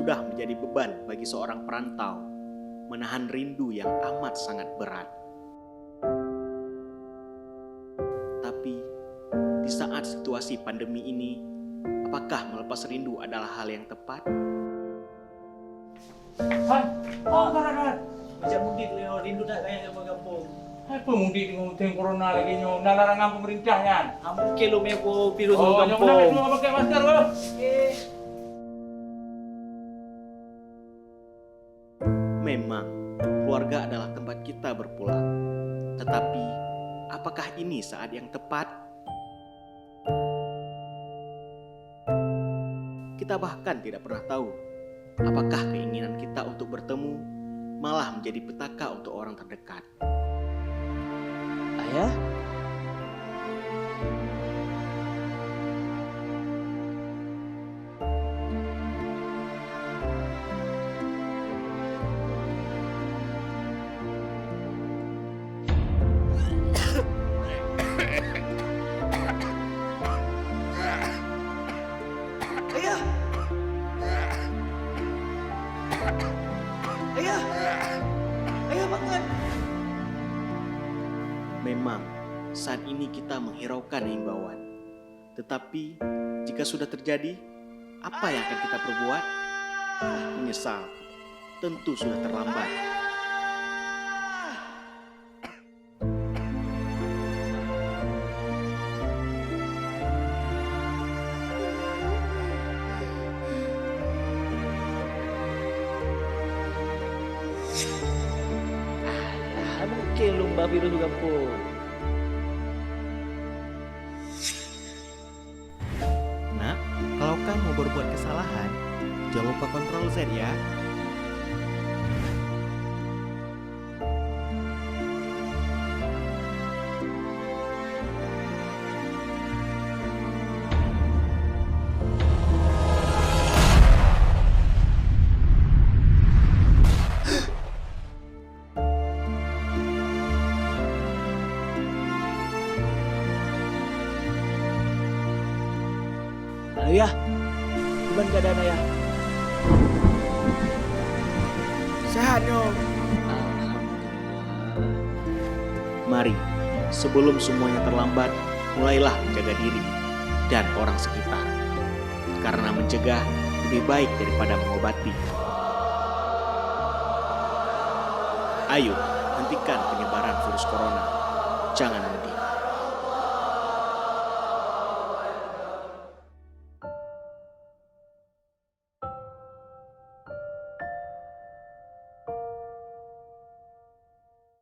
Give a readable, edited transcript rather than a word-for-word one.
sudah menjadi beban bagi seorang perantau menahan rindu yang amat sangat berat. Tapi di saat situasi pandemi ini, apakah melepas rindu adalah hal yang tepat? Kan. Macam mudik rindu tak kayak sama kampung. Apa mudik dengan musim corona lagi nyo? Nalarangan pemerintah kan? Amun kilo meko virus Oh, sama yang kampung. mana semua pakai masker lo? Memang keluarga adalah tempat kita berpulang. Tetapi apakah ini saat yang tepat? Kita bahkan tidak pernah tahu apakah keinginan kita untuk bertemu malah menjadi petaka untuk orang terdekat. Ayah? Ayah! Ayah! Ayah bangun! Memang saat ini kita menghiraukan himbauan. Tetapi jika sudah terjadi, apa yang akan kita perbuat? Menyesal, tentu sudah terlambat. Mungkin lumba virus juga kampung. Nak, kalau kamu berbuat kesalahan, jangan lupa kontrol Z ya. Ayah, gimana keadaan ayah? Sehat dong. Alhamdulillah. Mari, sebelum semuanya terlambat, mulailah menjaga diri dan orang sekitar. Karena mencegah lebih baik daripada mengobati. Ayo, hentikan penyebaran virus corona. Jangan mudik.